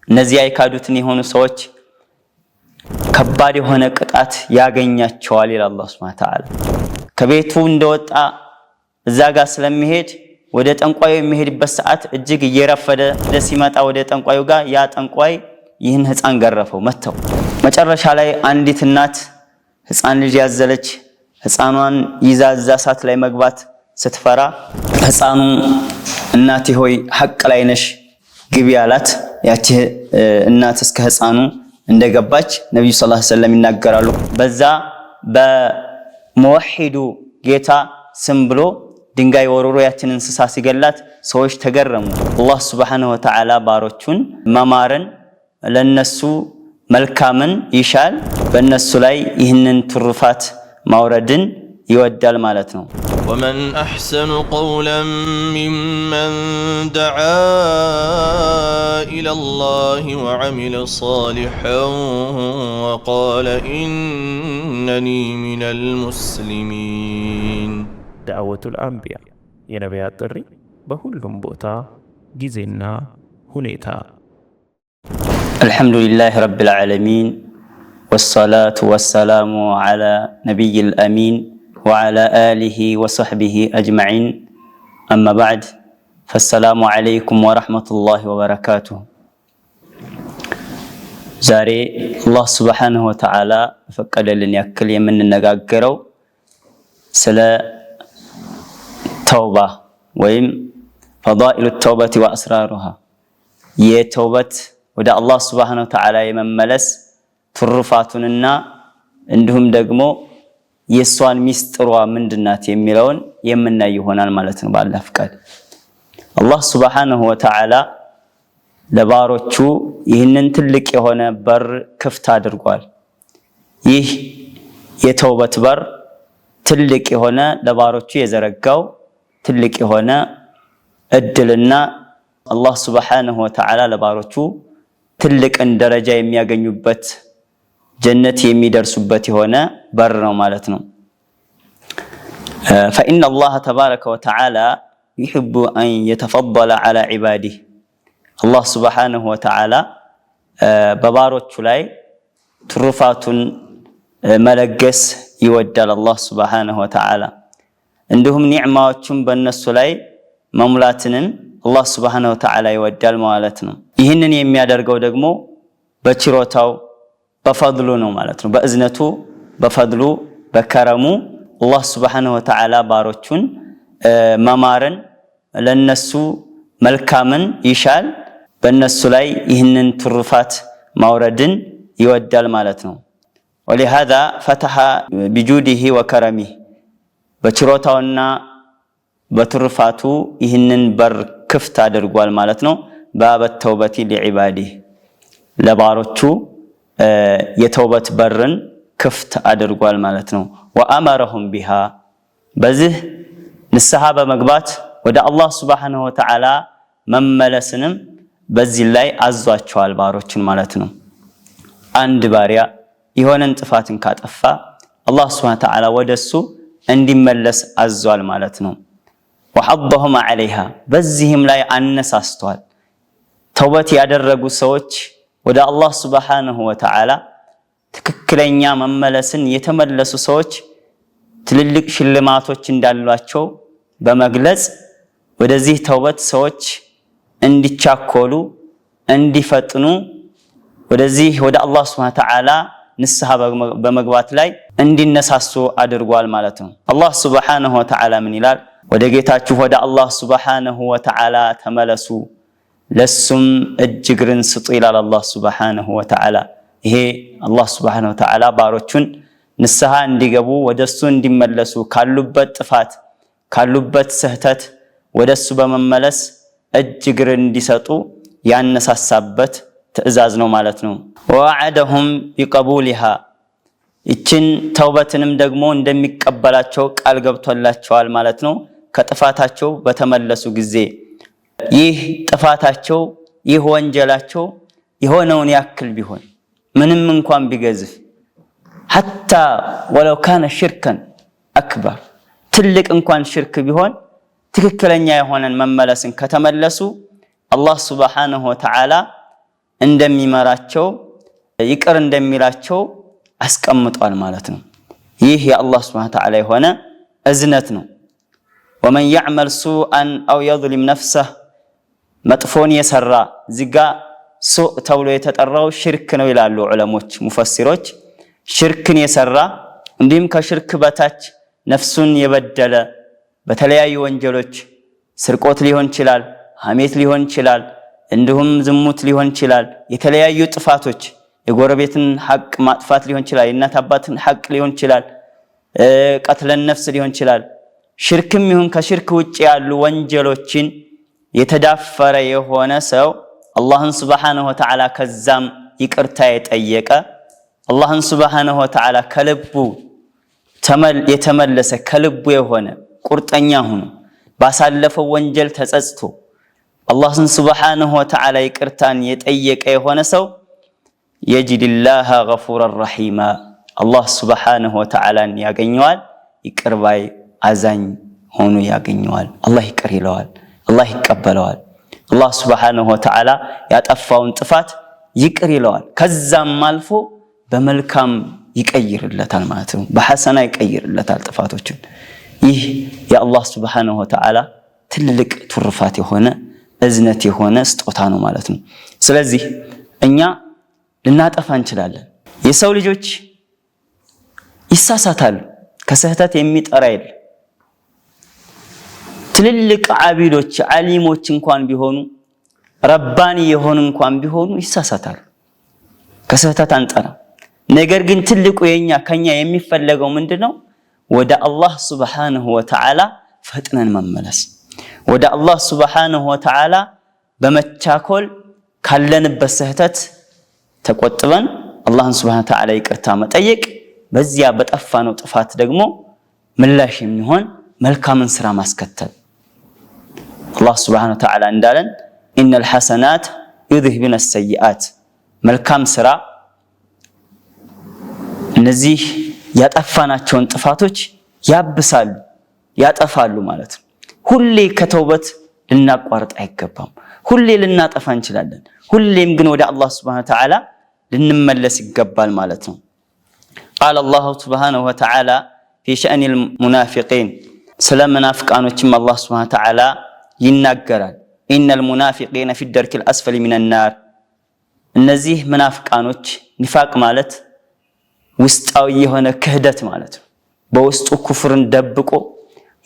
እነዚህ አይካዱትን የሆኑ ሰዎች ከባድ የሆነ ቅጣት ያገኛቸዋል ይላል አላህ ሱብሓነሁ ወተዓላ። ከቤቱ እንደወጣ እዛ ጋር ስለሚሄድ ወደ ጠንቋዩ የሚሄድበት ሰዓት እጅግ እየረፈደ ሲመጣ ወደ ጠንቋዩ ጋር ያ ጠንቋይ ይህን ህፃን ገረፈው መተው። መጨረሻ ላይ አንዲት እናት ህፃን ልጅ ያዘለች ህፃኗን ይዛ እዛ እሳት ላይ መግባት ስትፈራ ህፃኑ እናቴ ሆይ ሐቅ ላይ ነሽ ግቢ አላት። ያቺ እናት እስከ ህፃኑ እንደገባች ነብዩ ሰለላሁ ዐለይሂ ወሰለም ይናገራሉ። በዛ በሙወሂዱ ጌታ ስም ብሎ ድንጋይ ወርውሮ ያችን እንስሳ ሲገላት ሰዎች ተገረሙ። አላህ ሱብሓነሁ ወተዓላ ባሮቹን መማርን ለነሱ መልካምን ይሻል፣ በእነሱ ላይ ይህንን ትሩፋት ማውረድን ይወዳል ማለት ነው። ومن أحسن قولا ممن دعا إلى الله وعمل صالحا وقال إنني من المسلمين. دعوة الأنبياء የነቢያት ጥሪ በሁሉም ቦታ ጊዜና ሁኔታ። الحمد لله رب العالمين والصلاة والسلام على نبي الأمين وعلى آله وصحبه أجمعين أما بعد فالسلام عليكم ورحمة الله وبركاته. زاري الله سبحانه وتعالى فقد لن يأكل يمن النقاقرو سلا توبة ويم فضائل التوبة وأسرارها يتوبة ودا الله سبحانه وتعالى يمن ملس ትሩፋቱንና እንዲሁም ደግሞ የሷን ሚስጥሯ ምንድናት የሚለውን የምናይ ይሆናል ማለት ነው በአላህ ፍቃድ። አላህ ሱብሓነሁ ወተዓላ ለባሮቹ ይህንን ትልቅ የሆነ በር ክፍት አድርጓል። ይህ የተውበት በር ትልቅ የሆነ ለባሮቹ የዘረጋው ትልቅ የሆነ እድልና አላህ ሱብሓነሁ ወተዓላ ለባሮቹ ትልቅን ደረጃ የሚያገኙበት ጀነት የሚደርሱበት የሆነ በር ነው ማለት ነው። فإن الله تبارك وتعالى يحب أن يتفضل على عباده. الله سبحانه وتعالى በባሮቹ ላይ ትሩፋቱን መለገስ ይወዳል አላህ سبحانه وتعالى። እንዲሁም ኒዕማዎቹን በእነሱ ላይ መሙላትንም አላህ سبحانه وتعالى ይወዳል ማለት ነው። ይህንን የሚያደርገው ደግሞ በችሮታው በፈድሉ ነው ማለት ነው። በእዝነቱ በፈድሉ በከረሙ አላህ Subhanahu Wa Ta'ala ባሮቹን መማርን ለነሱ መልካምን ይሻል፣ በእነሱ ላይ ይህንን ትሩፋት ማውረድን ይወዳል ማለት ነው። ولهذا فتح بجوده وكرمه በችሮታውና በትሩፋቱ ይህንን በር ክፍት አድርጓል ማለት ነው። ባበ ተውበቲ لعباده ለባሮቹ የተውበት በርን ክፍት አድርጓል ማለት ነው። ወአመረሁም ቢሃ በዚህ ንስሐ በመግባት ወደ አላህ Subhanahu Wa Ta'ala መመለስንም በዚህ ላይ አዟቸዋል ባሮችን ማለት ነው። አንድ ባሪያ የሆነን ጥፋትን ካጠፋ አላህ Subhanahu Wa Ta'ala ወደሱ እንዲመለስ አዟል ማለት ነው። ወሐضهم عليها በዚህም ላይ አነሳስቷል። ተውበት ያደረጉ ሰዎች ወደ አላህ Subhanahu Wa Ta'ala ትክክለኛ መመለስን የተመለሱ ሰዎች ትልልቅ ሽልማቶች እንዳሏቸው በመግለጽ ወደዚህ ተውበት ሰዎች እንዲቻኮሉ እንዲፈጥኑ ወደዚህ ወደ አላህ Subhanahu Wa Ta'ala ንስሐ በመግባት ላይ እንዲነሳሱ አድርጓል ማለት ነው። አላህ Subhanahu Wa Ta'ala ምን ይላል? ወደ ጌታችሁ ወደ አላህ Subhanahu Wa Ta'ala ተመለሱ ለሱም እጅግርን ስጡ ይላል አላህ Subhanahu Wa Ta'ala። ይሄ አላህ Subhanahu Wa Ta'ala ባሮቹን ንስሐ እንዲገቡ ወደሱ እንዲመለሱ ካሉበት ጥፋት ካሉበት ስህተት ወደሱ በመመለስ እጅግርን እንዲሰጡ ያነሳሳበት ትዕዛዝ ነው ማለት ነው። ወዐደሁም ቢቀቡሊሃ እችን ተውበትንም ደግሞ እንደሚቀበላቸው ቃል ገብቶላቸዋል ማለት ነው። ከጥፋታቸው በተመለሱ ጊዜ ይህ ጥፋታቸው ይህ ወንጀላቸው የሆነውን ያክል ቢሆን ምንም እንኳን ቢገዝፍ حتى ولو كان شركا اكبر ትልቅ እንኳን ሽርክ ቢሆን ትክክለኛ የሆነን መመለስን ከተመለሱ አላህ Subhanahu Wa Ta'ala እንደሚመራቸው ይቅር እንደሚላቸው አስቀምጧል ማለት ነው። ይህ የአላህ ሱብሓነሁ ወተዓላ የሆነ እዝነት ነው። ወመን يعمل سوءا او يظلم نفسه መጥፎን የሰራ እዚጋ ሱእ ተብሎ የተጠራው ሽርክ ነው ይላሉ ዑለሞች ሙፈሲሮች። ሽርክን የሰራ እንዲሁም ከሽርክ በታች ነፍሱን የበደለ በተለያዩ ወንጀሎች ስርቆት ሊሆን ይችላል፣ ሐሜት ሊሆን ይችላል፣ እንዲሁም ዝሙት ሊሆን ይችላል፣ የተለያዩ ጥፋቶች የጎረቤትን ሐቅ ማጥፋት ሊሆን ይችላል፣ የእናት አባትን ሐቅ ሊሆን ይችላል፣ ቀትለን ነፍስ ሊሆን ይችላል። ሽርክም ይሁን ከሽርክ ውጭ ያሉ ወንጀሎችን የተዳፈረ የሆነ ሰው አላህን ሱብሓነሁ ወተዓላ ከዛም ይቅርታ የጠየቀ አላህን ሱብሓነሁ ወተዓላ ከልቡ የተመለሰ ከልቡ የሆነ ቁርጠኛ ሆኖ ባሳለፈው ወንጀል ተጸጽቶ አላህን ሱብሓነሁ ወተዓላ ይቅርታን የጠየቀ የሆነ ሰው የጅድላህ ገፉረን ረሒማ አላህ ሱብሓነሁ ወተዓላን ያገኘዋል። ይቅር ባይ አዛኝ ሆኖ ያገኘዋል። አላህ ይቅር ይለዋል፣ አላህ ይቀበለዋል። አላህ ሱብሓነሁ ወተዓላ ያጠፋውን ጥፋት ይቅር ይለዋል። ከዛም አልፎ በመልካም ይቀይርለታል ማለት ነው። በሐሰና ይቀይርለታል ጥፋቶችን። ይህ የአላህ ሱብሓነሁ ወተዓላ ትልቅ ትሩፋት የሆነ እዝነት የሆነ ስጦታ ነው ማለት ነው። ስለዚህ እኛ ልናጠፋ እንችላለን። የሰው ልጆች ይሳሳታሉ። ከስህተት የሚጠራ የለም። ትልልቅ ዓቢዶች ዓሊሞች እንኳን ቢሆኑ ረባኒ የሆኑ እንኳን ቢሆኑ ይሳሳታሉ። ከስህተት አንጠራ። ነገር ግን ትልቁ ከኛ የሚፈለገው ምንድነው? ወደ አላህ ሱብሓነሁ ወተዓላ ፈጥነን መመለስ፣ ወደ አላህ ሱብሓነሁ ወተዓላ በመቻኮል ካለንበት ስህተት ተቆጥበን አላህን ሱብሓነሁ ወተዓላ ይቅርታ መጠየቅ፣ በዚያ በጠፋነው ጥፋት ደግሞ ምላሽ የሚሆን መልካምን ስራ ማስከተል። አላህ ሱብሓነሁ ወተዓላ እንዳለን ኢነል ሐሰናት ዩዝሂቡነ ሰይአት፣ መልካም ስራ እነዚህ ያጠፋናቸውን ጥፋቶች ያብሳሉ፣ ያጠፋሉ ማለት ነው። ሁሌ ከተውበት ልናቋርጥ አይገባም። ሁሌ ልናጠፋ እንችላለን። ሁሌም ግን ወደ አላህ ሱብሓነሁ ወተዓላ ልንመለስ ይገባል ማለት ነው። ቃለ አላሁ ሱብሓነሁ ወተዓላ ፊ ሸእኒል ሙናፊቂን፣ ስለ ሙናፊቃኖችም አላህ ሱብሓነሁ ወተዓላ ይናገራል። ኢነል ሙናፊቂነ ፊ ደርኪል አስፈሊ ሚነን ናር፣ እነዚህ ሙናፊቃኖች ኒፋቅ ማለት ውስጣዊ የሆነ ክህደት ማለት ነው። በውስጡ ኩፍርን ደብቆ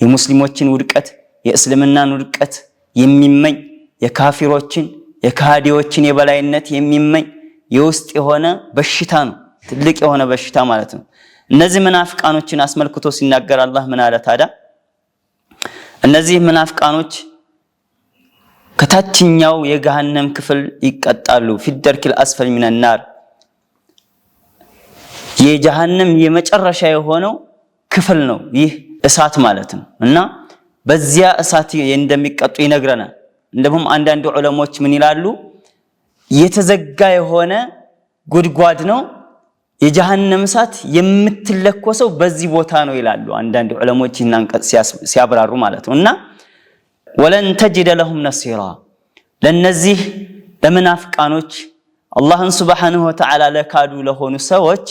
የሙስሊሞችን ውድቀት የእስልምናን ውድቀት የሚመኝ የካፊሮችን የካሃዲዎችን የበላይነት የሚመኝ የውስጥ የሆነ በሽታ ነው። ትልቅ የሆነ በሽታ ማለት ነው። እነዚህ ሙናፊቃኖችን አስመልክቶ ሲናገር አላህ ምን አለ ታዲያ? እነዚህ ሙናፊቃኖች ከታችኛው የገሃነም ክፍል ይቀጣሉ። ፊ ደርኪል አስፈሊ ሚነን ናር፣ የጀሃነም የመጨረሻ የሆነው ክፍል ነው ይህ እሳት ማለት ነው። እና በዚያ እሳት እንደሚቀጡ ይነግረናል። እንደውም አንዳንድ ዑለሞች ምን ይላሉ? የተዘጋ የሆነ ጉድጓድ ነው የጀሃነም እሳት የምትለኮሰው በዚህ ቦታ ነው ይላሉ አንዳንድ ዑለሞች ሲያብራሩ ማለት ነው። እና ወለን ተጅደ ለሁም ነሲራ፣ ለነዚህ ለሙናፊቃኖች አላህን ሱብሓነሁ ወተዓላ ለካዱ ለሆኑ ሰዎች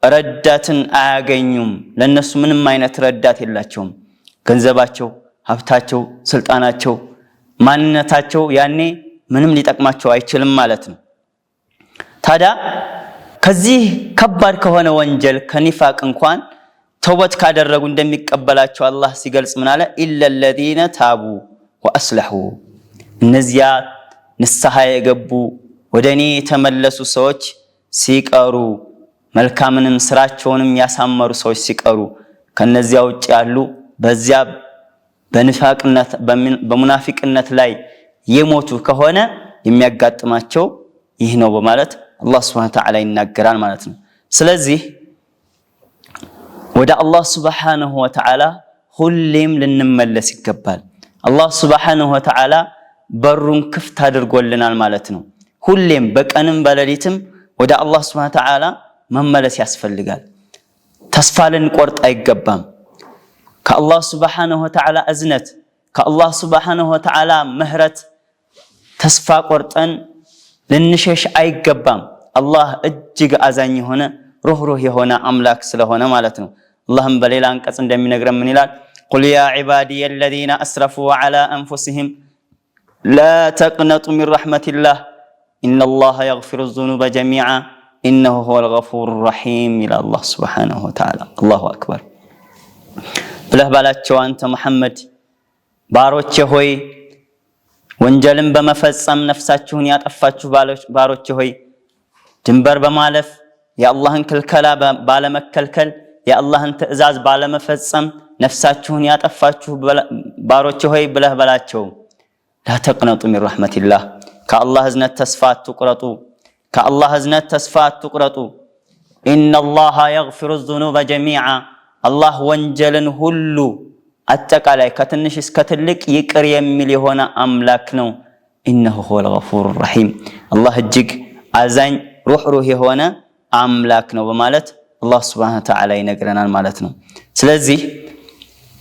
ረዳትን አያገኙም። ለነሱ ምንም አይነት ረዳት የላቸውም። ገንዘባቸው፣ ሀብታቸው፣ ስልጣናቸው፣ ማንነታቸው ያኔ ምንም ሊጠቅማቸው አይችልም ማለት ነው። ታዲያ ከዚህ ከባድ ከሆነ ወንጀል ከኒፋቅ እንኳን ተውበት ካደረጉ እንደሚቀበላቸው አላህ ሲገልጽ ምን አለ? ኢለለዚነ ታቡ ወአስለሑ፣ እነዚያ ንስሐ የገቡ ወደኔ የተመለሱ ሰዎች ሲቀሩ፣ መልካምንም ስራቸውንም ያሳመሩ ሰዎች ሲቀሩ፣ ከነዚያ ውጭ ያሉ በዚያ በንፋቅነት በሙናፊቅነት ላይ የሞቱ ከሆነ የሚያጋጥማቸው ይህ ነው በማለት አላህ ሱብሓነሁ ወተዓላ ይናገራል ማለት ነው። ስለዚህ ወደ አላህ ሱብሓነሁ ወተዓላ ሁሌም ልንመለስ ይገባል። አላህ ሱብሓነሁ ወተዓላ በሩን ክፍት አድርጎልናል ማለት ነው። ሁሌም በቀንም በሌሊትም ወደ አላህ ሱብሓነሁ ወተዓላ መመለስ ያስፈልጋል። ተስፋ ልንቆርጥ አይገባም። ከአላህ ሱብሓነሁ ወተዓላ እዝነት ከአላህ ሱብሓነሁ ወተዓላ ምህረት ተስፋ ቆርጠን ልንሸሽ አይገባም። አላህ እጅግ አዛኝ የሆነ ሩህሩህ የሆነ አምላክ ስለሆነ ማለት ነው። አላህም በሌላ አንቀጽ እንደሚነግረን ምን ይላል? ቁል ያ ዒባዲየ አለዚነ አስረፉ ዐላ አንፉሲሂም ላ ተቅነጡ ሚን ረሕመቲላህ ኢነላሃ የግፊሩ ዙኑበ ጀሚዓ ኢነሁ ሁወል ገፉሩ ረሒም ይላል አላህ ሱብሓነሁ ወተዓላ። አላሁ አክበር ብለህ ባላቸው አንተ መሐመድ ባሮቼ ሆይ ወንጀልን በመፈጸም ነፍሳችሁን ያጠፋችሁ ባሮቼ ሆይ ድንበር በማለፍ የአላህን ክልከላ ባለመከልከል የአላህን ትዕዛዝ ባለመፈጸም ነፍሳችሁን ያጠፋችሁ ባሮቼ ሆይ ብለህ በላቸው ላ ተቅነጡ ሚን ረሕመቲላህ ከአላህ እዝነት ተስፋ አትቁረጡ ከአላህ እዝነት ተስፋ አትቁረጡ ኢነላሃ የግፊሩ ዙኑበ ጀሚዓ አላህ ወንጀልን ሁሉ አጠቃላይ ከትንሽ እስከ ትልቅ ይቅር የሚል የሆነ አምላክ ነው። ኢነሁ ሁወል ገፉሩ ረሒም አላህ እጅግ አዛኝ ሩህሩህ የሆነ አምላክ ነው በማለት አላህ ሱብሓነሁ ወተዓላ ይነግረናል ማለት ነው። ስለዚህ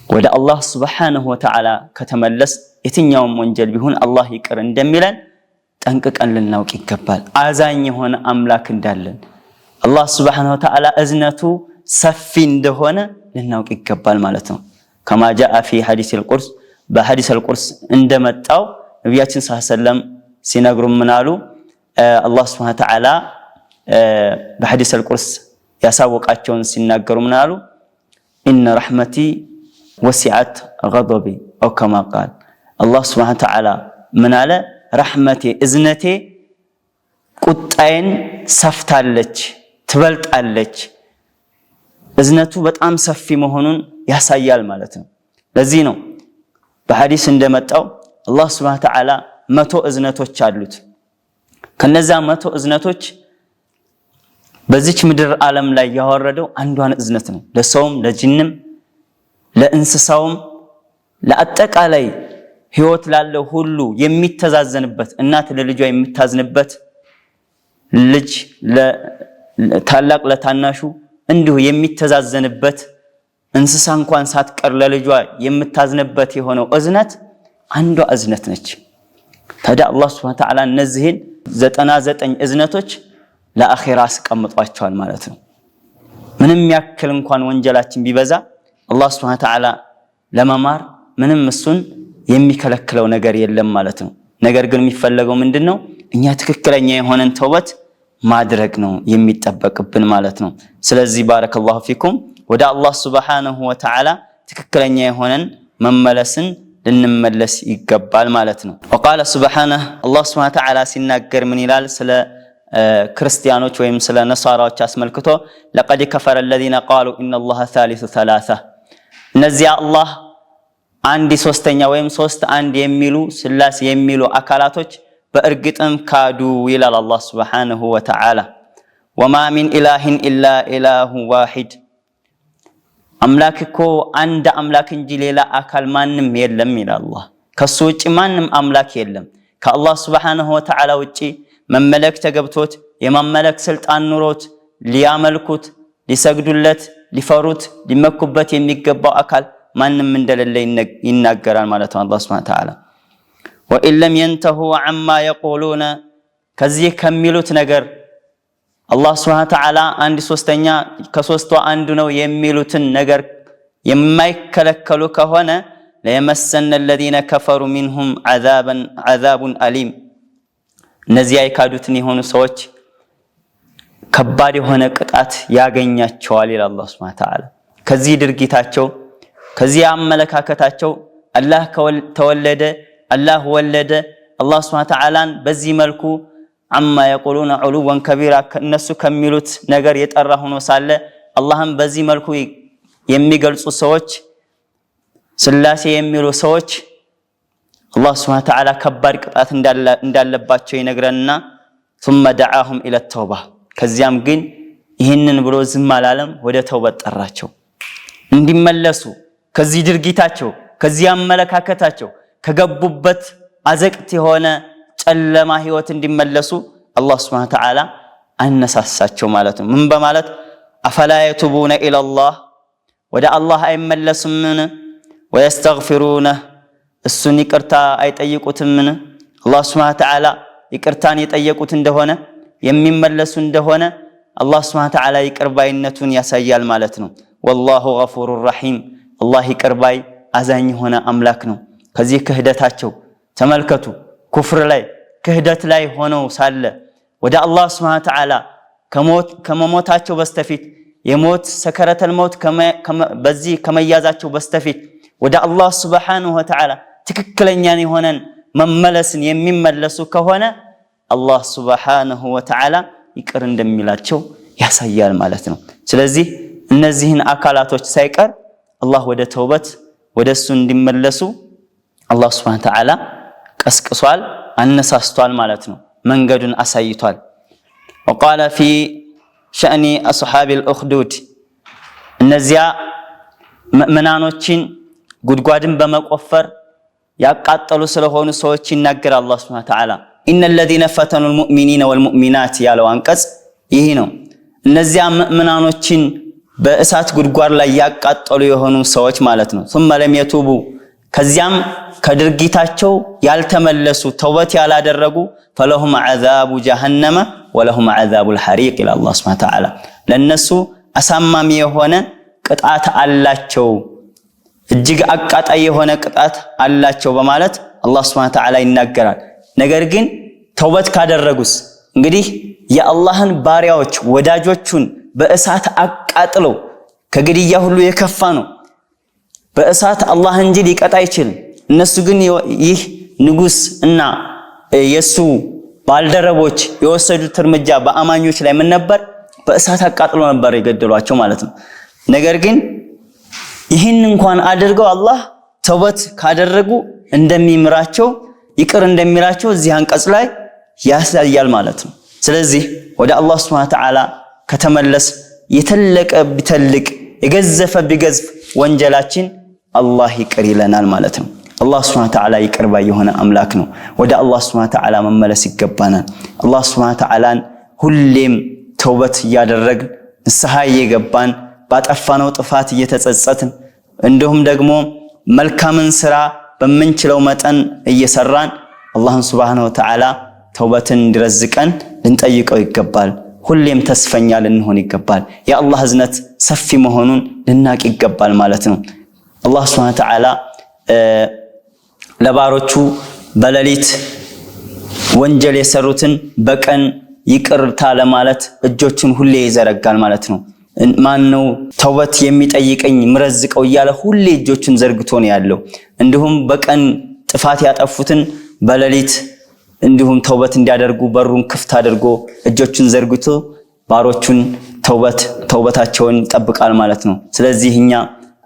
ወደ አላህ ሱብሓነሁ ወተዓላ ከተመለስ የትኛውም ወንጀል ቢሆን አላህ ይቅር እንደሚለን ጠንቅቀን ልናውቅ ይገባል። አዛኝ የሆነ አምላክ እንዳለን አላህ ሱብሓነሁ ወተዓላ እዝነቱ ሰፊ እንደሆነ ልናውቅ ይገባል ማለት ነው። ከማ ጃአ ፊ ሐዲሲል ቁርስ በሐዲሰል ቁርስ እንደመጣው ነብያችን ሰለላሁ ዐለይሂ ወሰለም ሲነግሩ ምን አሉ? አላህ ሱብሓነሁ ወተዓላ በሐዲሰል ቁርስ ያሳወቃቸውን ሲናገሩ ምን አሉ? ኢነ ረሕመቲ ወሲዐት ገደቢ አው ከማ ቃል አላህ ሱብሓነሁ ወተዓላ ምን አለ? ረሕመቴ እዝነቴ ቁጣዬን ሰፍታለች ትበልጣለች። እዝነቱ በጣም ሰፊ መሆኑን ያሳያል ማለት ነው። ለዚህ ነው በሐዲስ እንደመጣው አላህ ሱብሓነሁ ወተዓላ 100 እዝነቶች አሉት። ከነዛ 100 እዝነቶች በዚች ምድር ዓለም ላይ ያወረደው አንዷን እዝነት ነው። ለሰውም ለጂንም ለእንስሳውም ለአጠቃላይ ህይወት ላለው ሁሉ የሚተዛዘንበት እናት ለልጇ የምታዝንበት ልጅ ታላቅ ለታናሹ እንዲሁ የሚተዛዘንበት እንስሳ እንኳን ሳትቀር ለልጇ የምታዝንበት የሆነው እዝነት አንዷ እዝነት ነች። ታዲያ አላህ ሱብሓነሁ ወተዓላ እነዚህን 99 እዝነቶች ለአኺራ አስቀምጧቸዋል ማለት ነው። ምንም ያክል እንኳን ወንጀላችን ቢበዛ አላህ ሱብሓነሁ ወተዓላ ለመማር ምንም እሱን የሚከለክለው ነገር የለም ማለት ነው። ነገር ግን የሚፈለገው ምንድነው? እኛ ትክክለኛ የሆነን ተውበት ማድረግ ነው የሚጠበቅብን ማለት ነው። ስለዚህ ባረከላሁ ፊኩም ወደ አላህ ሱብሓነሁ ወተዓላ ትክክለኛ የሆነን መመለስን ልንመለስ ይገባል ማለት ነው። ወቃለ ሱብሓነሁ አላህ ሱብሓነሁ ወተዓላ ሲናገር ምን ይላል? ስለ ክርስቲያኖች ወይም ስለ ነሳራዎች አስመልክቶ ለቀድ ከፈረ الذين قالوا ان الله ثالث ثلاثه እነዚያ አላህ አንድ ሶስተኛ ወይም ሶስት አንድ የሚሉ ስላሴ የሚሉ አካላቶች በእርግጥም ካዱ ይላል አላህ ሱብሓነሁ ወተዓላ። ወማ ሚን ኢላሂን ኢላ ኢላሁ ዋሂድ አምላክ እኮ አንድ አምላክ እንጂ ሌላ አካል ማንም የለም ይላል አላህ። ከሱ ውጪ ማንም አምላክ የለም። ከአላህ ሱብሓነሁ ወተዓላ ውጪ መመለክ ተገብቶት የማመለክ ስልጣን ኑሮት ሊያመልኩት ሊሰግዱለት ሊፈሩት ሊመኩበት የሚገባው አካል ማንም እንደሌለ ይናገራል ማለት ነው አላህ ሱብሓነሁ ወተዓላ። ወኢን ለም የንተሁ ዐማ የቁሉነ ከዚህ ከሚሉት ነገር አላህ ሱብሓነሁ ወተዓላ አንድ ሶስተኛ ከሶስቱ አንዱ ነው የሚሉትን ነገር የማይከለከሉ ከሆነ ለየመሰነ الذين كفروا منهم عذاب أليم እነዚያ የካዱትን የሆኑ ሰዎች ከባድ የሆነ ቅጣት ያገኛቸዋል ይላል አላህ ሱብሓነሁ ወተዓላ። ከዚህ ድርጊታቸው ከዚህ አመለካከታቸው አላህ ተወለደ አላህ ወለደ አላህ ሱብሓነሁ ወተዓላን በዚህ መልኩ አማ የቁሉነ ዑሉወን ከቢራ እነሱ ከሚሉት ነገር የጠራ ሆኖ ሳለ አላህም በዚህ መልኩ የሚገልጹ ሰዎች ስላሴ የሚሉ ሰዎች አላህ ሱብሓነሁ ወተዓላ ከባድ ቅጣት እንዳለባቸው ይነግረንና ثم دعاهم الى التوبه ከዚያም ግን ይህንን ብሎ ዝም አላለም፣ ወደ ተውበት ጠራቸው እንዲመለሱ ከዚህ ድርጊታቸው ከዚህ አመለካከታቸው ከገቡበት አዘቅት የሆነ ጨለማ ህይወት እንዲመለሱ አላህ ሱብሓነሁ ወተዓላ አነሳሳቸው ማለት ነው። ምን በማለት አፈላ የቱቡነ ኢለላህ ወደ አላህ አይመለሱምን? ወየስተግፊሩነ እሱን ይቅርታ አይጠይቁትምን? አላህ ሱብሓነሁ ወተዓላ ይቅርታን የጠየቁት እንደሆነ የሚመለሱ እንደሆነ አላህ ሱብሓነሁ ወተዓላ ይቅርባይነቱን ያሳያል ማለት ነው። ወላሁ ገፉሩር ረሒም አላህ ይቅርባይ አዛኝ የሆነ አምላክ ነው። ከዚህ ክህደታቸው ተመልከቱ። ኩፍር ላይ ክህደት ላይ ሆነው ሳለ ወደ አላህ ሱብሓነሁ ወተዓላ ከመሞታቸው በስተፊት የሞት ሰከረተል ሞት በዚህ ከመያዛቸው በስተፊት ወደ አላህ ሱብሓነሁ ወተዓላ ትክክለኛን የሆነን መመለስን የሚመለሱ ከሆነ አላህ ሱብሓነሁ ወተዓላ ይቅር እንደሚላቸው ያሳያል ማለት ነው። ስለዚህ እነዚህን አካላቶች ሳይቀር አላህ ወደ ተውበት ወደሱ እንዲመለሱ አላህ ሱብሓነሁ ወተዓላ ቀስቅሷል፣ አነሳስቷል ማለት ነው። መንገዱን አሳይቷል። وقال في شأن أصحاب الأخدود እነዚያ ምእመናኖችን ጉድጓድን በመቆፈር ያቃጠሉ ስለሆኑ ሰዎች ይናገራል አላህ ሱብሓነሁ ወተዓላ። إن الذين فتنوا المؤمنين والمؤمنات ያለው አንቀጽ ይህ ነው። እነዚያ ምእመናኖችን በእሳት ጉድጓድ ላይ ያቃጠሉ የሆኑ ሰዎች ማለት ነው። ثم لم يتوبوا ከዚያም ከድርጊታቸው ያልተመለሱ ተውበት ያላደረጉ فلهم عذاب جهنم ولهم عذاب الحريق إلى الله سبحانه وتعالى ለነሱ አሳማሚ የሆነ ቅጣት አላቸው፣ እጅግ አቃጣይ የሆነ ቅጣት አላቸው በማለት አላህ ሱብሓነሁ ወተዓላ ይናገራል። ነገር ግን ተውበት ካደረጉስ እንግዲህ የአላህን ባሪያዎች ወዳጆቹን በእሳት አቃጥለው ከግድያ ሁሉ የከፋ ነው። በእሳት አላህ እንጂ ሊቀጣ አይችልም። እነሱ ግን ይህ ንጉስ እና የሱ ባልደረቦች የወሰዱት እርምጃ በአማኞች ላይ ምን ነበር? በእሳት አቃጥሎ ነበር የገደሏቸው ማለት ነው። ነገር ግን ይህን እንኳን አድርገው አላህ ተውበት ካደረጉ እንደሚምራቸው ይቅር እንደሚላቸው እዚህ አንቀጽ ላይ ያሳያል ማለት ነው። ስለዚህ ወደ አላህ ሱብሓነሁ ወተዓላ ከተመለስ የተለቀ ቢተልቅ የገዘፈ ቢገዝፍ ወንጀላችን አላህ ይቅር ይለናል ማለት ነው። አላህ ሱብሓነሁ ወተዓላ ይቅር ባይ የሆነ አምላክ ነው። ወደ አላህ ሱብሓነሁ ወተዓላ መመለስ ይገባናል። አላህ ሱብሓነሁ ወተዓላን ሁሌም ተውበት እያደረግን ንስሐ እየገባን ባጠፋነው ጥፋት እየተጸጸትን እንዲሁም ደግሞ መልካምን ስራ በምንችለው መጠን እየሰራን አላህን ሱብሓነሁ ወተዓላ ተውበትን እንዲረዝቀን ልንጠይቀው ይገባል። ሁሌም ተስፈኛ ልንሆን ይገባል። የአላህ እዝነት ሰፊ መሆኑን ልናቅ ይገባል ማለት ነው። አላህ ሱብሓነሁ ወተዓላ ለባሮቹ በሌሊት ወንጀል የሰሩትን በቀን ይቅርታ ለማለት እጆቹን ሁሌ ይዘረጋል ማለት ነው። ማነው ተውበት የሚጠይቀኝ ምረዝቀው እያለ ሁሌ እጆቹን ዘርግቶ ነው ያለው። እንዲሁም በቀን ጥፋት ያጠፉትን በሌሊት እንዲሁም ተውበት እንዲያደርጉ በሩን ክፍት አድርጎ እጆቹን ዘርግቶ ባሮቹን ተውበታቸውን ይጠብቃል ማለት ነው። ስለዚህ እኛ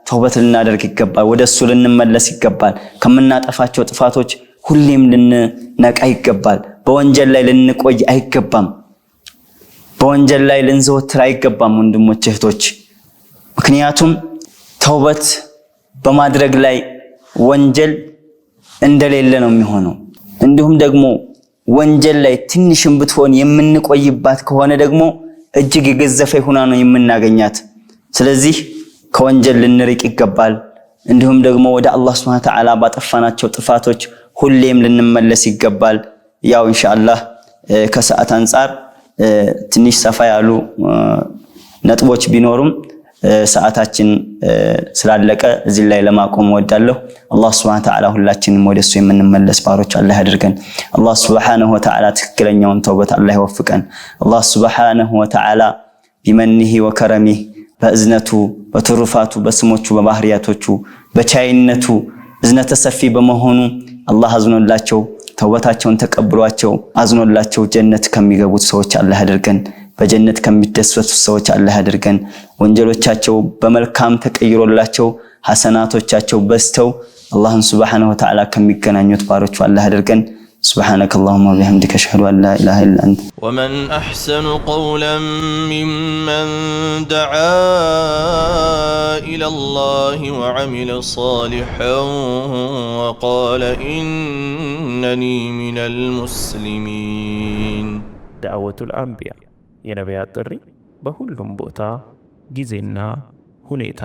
ተውበት ልናደርግ ይገባል፣ ወደሱ ልንመለስ ይገባል። ከምናጠፋቸው ጥፋቶች ሁሌም ልንነቃ ይገባል። በወንጀል ላይ ልንቆይ አይገባም። በወንጀል ላይ ልንዘወትር አይገባም ወንድሞች እህቶች። ምክንያቱም ተውበት በማድረግ ላይ ወንጀል እንደሌለ ነው የሚሆነው። እንዲሁም ደግሞ ወንጀል ላይ ትንሽም ብትሆን የምንቆይባት ከሆነ ደግሞ እጅግ የገዘፈ ሆና ነው የምናገኛት። ስለዚህ ከወንጀል ልንርቅ ይገባል። እንዲሁም ደግሞ ወደ አላህ ሱብሓነሁ ወተዓላ ባጠፋናቸው ጥፋቶች ሁሌም ልንመለስ ይገባል። ያው ኢንሻአላህ ከሰዓት አንፃር ትንሽ ሰፋ ያሉ ነጥቦች ቢኖሩም ሰዓታችን ስላለቀ እዚህ ላይ ለማቆም ወዳለሁ። አላህ ሱብሓነሁ ወተዓላ ሁላችንም ወደሱ የምንመለስ ባሮች አላህ ያድርገን። አላህ ሱብሓነሁ ወተዓላ ትክክለኛውን ተውበት አላህ ይወፍቀን። አላህ ሱብሓነሁ ወተዓላ ቢመኒሂ ወከረሚሂ በእዝነቱ በትሩፋቱ በስሞቹ በባህሪያቶቹ በቻይነቱ እዝነተ ሰፊ በመሆኑ አላህ አዝኖላቸው ተውበታቸውን ተቀብሏቸው አዝኖላቸው ጀነት ከሚገቡት ሰዎች አላህ ያድርገን። በጀነት ከሚደሰቱት ሰዎች አላህ ያድርገን። ወንጀሎቻቸው በመልካም ተቀይሮላቸው ሐሰናቶቻቸው በስተው አላህን ሱብሓነሁ ወተዓላ ከሚገናኙት ባሮች አላህ ያድርገን። سبحانك اللهم وبحمدك أشهد أن لا إله إلا أنت. ومن أحسن قولا ممن دعا إلى الله وعمل صالحا وقال إنني من المسلمين. دعوة الأنبياء የነቢያት ጥሪ በሁሉም ቦታ ጊዜና ሁኔታ